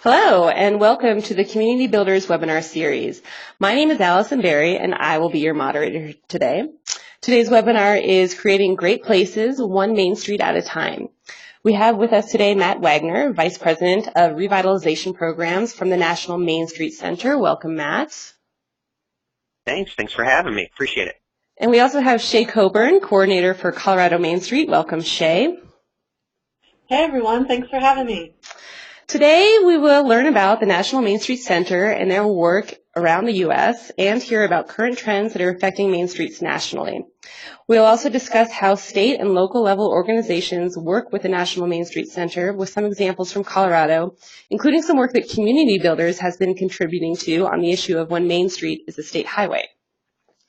Hello, and welcome to the Community Builders webinar series. My name is Allison Berry, and I will be your moderator today. Today's webinar is Creating Great Places, One Main Street at a Time. We have with us today Matt Wagner, Vice President of Revitalization Programs from the National Main Street Center. Welcome, Matt. Thanks for having me. Appreciate it. And we also have Shay Coburn, Coordinator for Colorado Main Street. Welcome, Shay. Hey, everyone. Thanks for having me. Today, we will learn about the National Main Street Center and their work around the U.S. and hear about current trends that are affecting Main Streets nationally. We'll also discuss how state and local level organizations work with the National Main Street Center with some examples from Colorado, including some work that Community Builders has been contributing to on the issue of when Main Street is a state highway.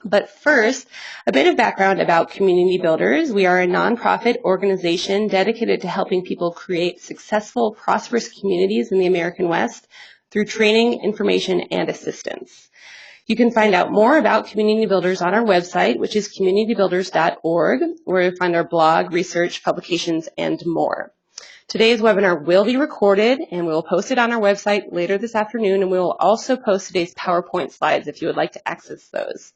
But first, a bit of background about Community Builders. We are a nonprofit organization dedicated to helping people create successful, prosperous communities in the American West through training, information, and assistance. You can find out more about Community Builders on our website, which is communitybuilders.org, where you'll find our blog, research, publications, and more. Today's webinar will be recorded, and we will post it on our website later this afternoon, and we will also post today's PowerPoint slides if you would like to access those.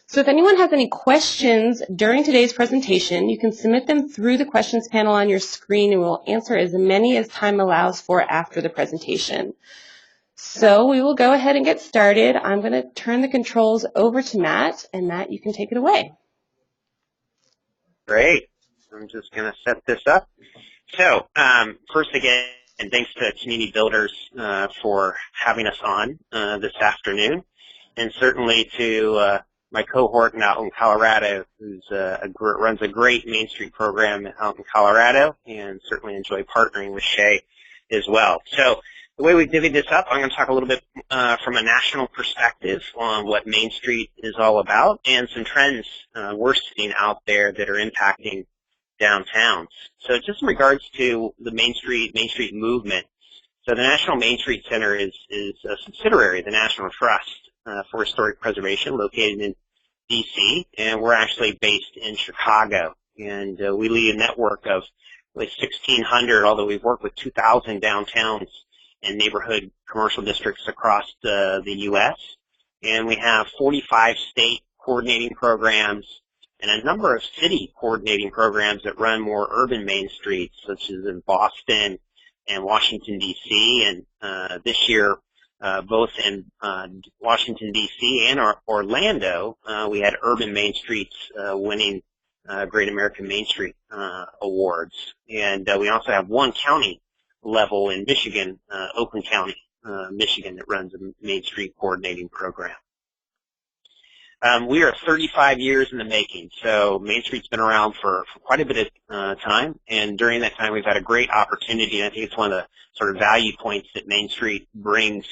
So if anyone has any questions during today's presentation, you can submit them through the questions panel on your screen, and we'll answer as many as time allows for after the presentation. So we will go ahead and get started. I'm going to turn the controls over to Matt, and Matt, you can take it away. Great. I'm just going to set this up. So first again, and thanks to Community Builders for having us on this afternoon, and certainly to my cohort out in Colorado, who's runs a great Main Street program out in Colorado, and certainly enjoy partnering with Shay as well. So the way we divvied this up, I'm going to talk a little bit from a national perspective on what Main Street is all about and some trends we're seeing out there that are impacting downtowns. So just in regards to the Main Street movement, so the National Main Street Center is a subsidiary of the National Trust for Historic Preservation, located in D.C., and we're actually based in Chicago. And we lead a network of 1,600, although we've worked with 2,000 downtowns and neighborhood commercial districts across the U.S. And we have 45 state coordinating programs and a number of city coordinating programs that run more urban main streets, such as in Boston and Washington, D.C., and this year, both in Washington, D.C. and Orlando, we had Urban Main Streets winning Great American Main Street awards. And we also have one county level in Michigan, Oakland County, Michigan, that runs a Main Street coordinating program. We are 35 years in the making, so Main Street's been around for quite a bit of time, and during that time we've had a great opportunity, and I think it's one of the sort of value points that Main Street brings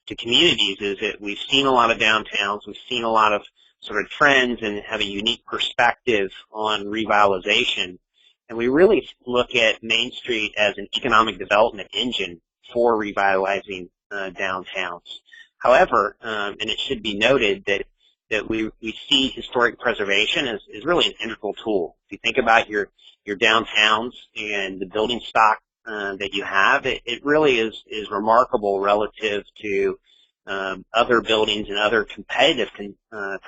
to communities is that we've seen a lot of downtowns, we've seen a lot of sort of trends and have a unique perspective on revitalization, and we really look at Main Street as an economic development engine for revitalizing downtowns. However, and it should be noted that we see historic preservation as really an integral tool. If you think about your downtowns and the building stock that you have, it really is remarkable relative to other buildings and other competitive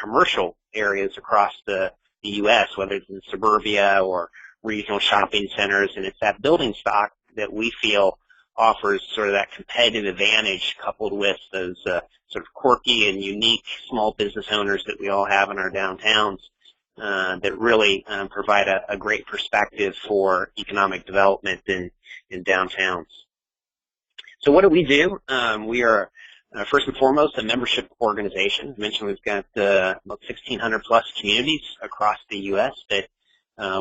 commercial areas across the U.S., whether it's in suburbia or regional shopping centers, and it's that building stock that we feel offers sort of that competitive advantage coupled with those sort of quirky and unique small business owners that we all have in our downtowns that really provide a great perspective for economic development in downtowns. So what do? We are first and foremost a membership organization. I mentioned we've got about 1,600 plus communities across the U.S. that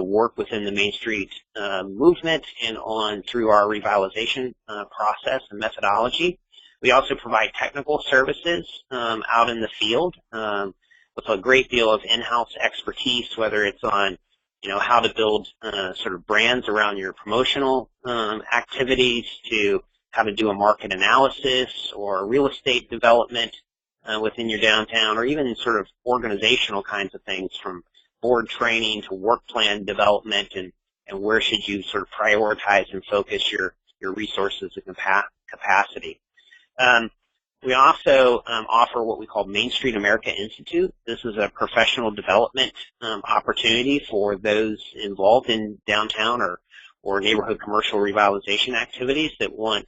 work within the Main Street movement and on through our revitalization process and methodology. We also provide technical services out in the field with a great deal of in-house expertise, whether it's on how to build sort of brands around your promotional activities, to how to do a market analysis or real estate development within your downtown, or even sort of organizational kinds of things, from board training to work plan development, and where should you sort of prioritize and focus your your resources and capacity. We also offer what we call Main Street America Institute. This is a professional development opportunity for those involved in downtown or neighborhood commercial revitalization activities that want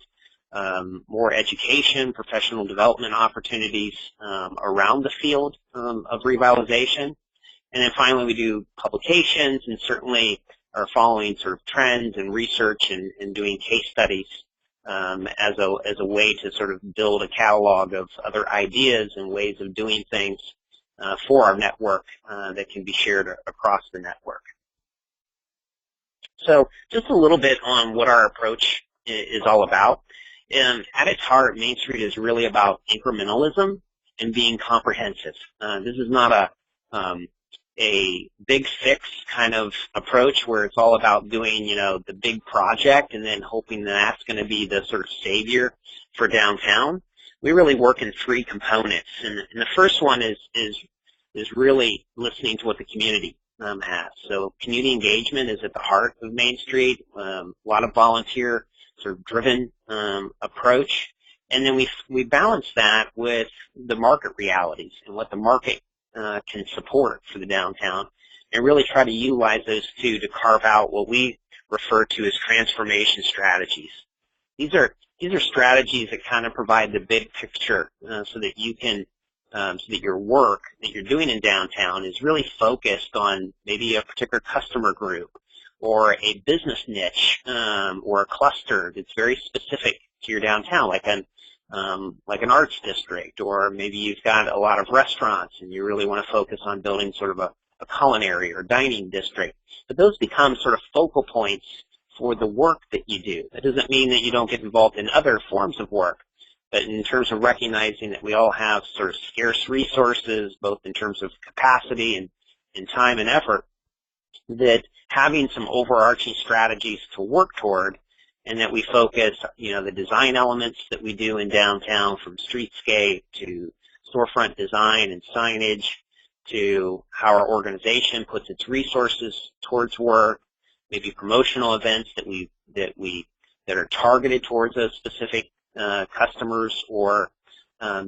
more education, professional development opportunities around the field of revitalization. And then finally, we do publications and certainly are following sort of trends and research and doing case studies as a way to sort of build a catalog of other ideas and ways of doing things for our network that can be shared across the network. So just a little bit on what our approach is all about. At its heart, Main Street is really about incrementalism and being comprehensive. This is not a big fix kind of approach where it's all about doing, the big project and then hoping that's going to be the sort of savior for downtown. We really work in three components, and the first one is really listening to what the community has. So community engagement is at the heart of Main Street. A lot of volunteer sort of driven approach, and then we balance that with the market realities and what the market can support for the downtown, and really try to utilize those two to carve out what we refer to as transformation strategies. These are strategies that kind of provide the big picture so that you can so that your work that you're doing in downtown is really focused on maybe a particular customer group or a business niche or a cluster that's very specific to your downtown, like an arts district, or maybe you've got a lot of restaurants and you really want to focus on building sort of a culinary or dining district. But those become sort of focal points for the work that you do. That doesn't mean that you don't get involved in other forms of work, but in terms of recognizing that we all have sort of scarce resources, both in terms of capacity and time and effort, that having some overarching strategies to work toward, and that we focus, the design elements that we do in downtown, from streetscape to storefront design and signage to how our organization puts its resources towards work, maybe promotional events that are targeted towards those specific customers or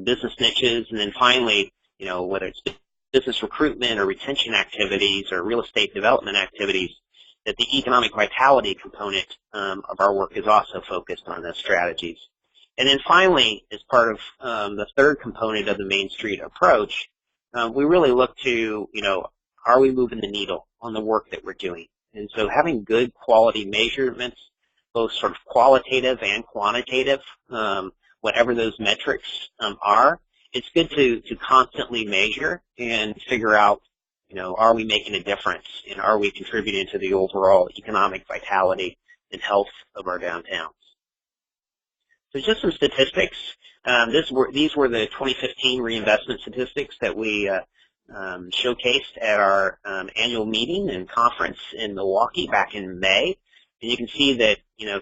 business niches, and then finally, whether it's business recruitment or retention activities or real estate development activities, that the economic vitality component of our work is also focused on those strategies. And then finally, as part of the third component of the Main Street approach, we really look to, are we moving the needle on the work that we're doing? And so having good quality measurements, both sort of qualitative and quantitative, whatever those metrics are, it's good to constantly measure and figure out, are we making a difference, and are we contributing to the overall economic vitality and health of our downtowns? So just some statistics. These were the 2015 reinvestment statistics that we showcased at our annual meeting and conference in Milwaukee back in May. And you can see that,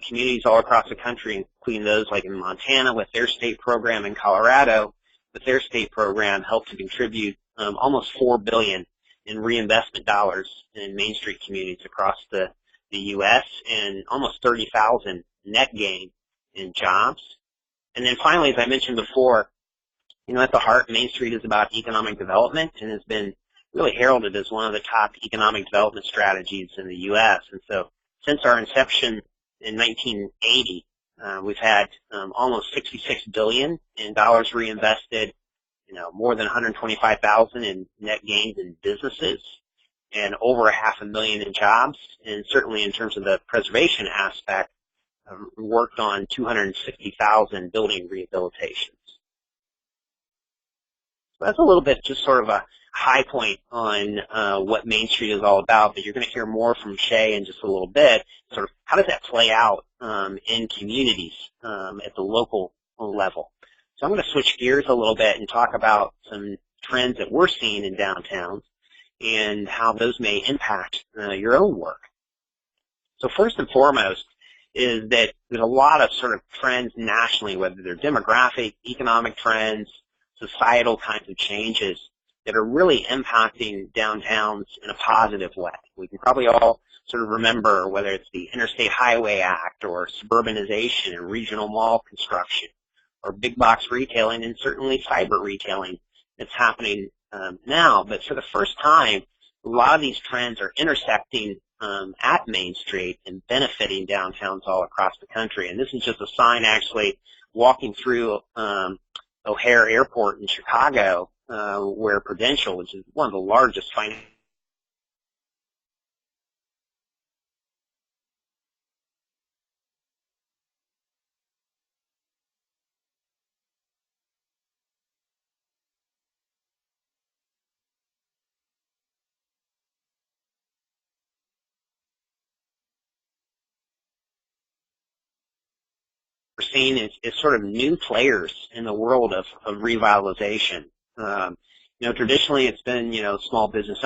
communities all across the country, including those like in Montana with their state program, and Colorado with their state program, helped to contribute almost $4 billion in reinvestment dollars in Main Street communities across the U.S., and almost 30,000 net gain in jobs. And then finally, as I mentioned before, at the heart, Main Street is about economic development and has been really heralded as one of the top economic development strategies in the U.S. And so since our inception in 1980, we've had almost $66 billion in dollars reinvested, more than 125,000 in net gains in businesses, and over 500,000 in jobs. And certainly in terms of the preservation aspect, worked on 260,000 building rehabilitations. So that's a little bit just sort of a high point on what Main Street is all about, but you're going to hear more from Shay in just a little bit, sort of how does that play out in communities at the local level. So I'm going to switch gears a little bit and talk about some trends that we're seeing in downtowns and how those may impact your own work. So first and foremost is that there's a lot of sort of trends nationally, whether they're demographic, economic trends, societal kinds of changes that are really impacting downtowns in a positive way. We can probably all sort of remember, whether it's the Interstate Highway Act or suburbanization and regional mall construction or big box retailing and certainly cyber retailing that's happening now. But for the first time, a lot of these trends are intersecting at Main Street and benefiting downtowns all across the country. And this is just a sign actually walking through O'Hare Airport in Chicago, where Prudential, which is one of the largest financial we're seeing is sort of new players in the world of revitalization. Traditionally it's been, small business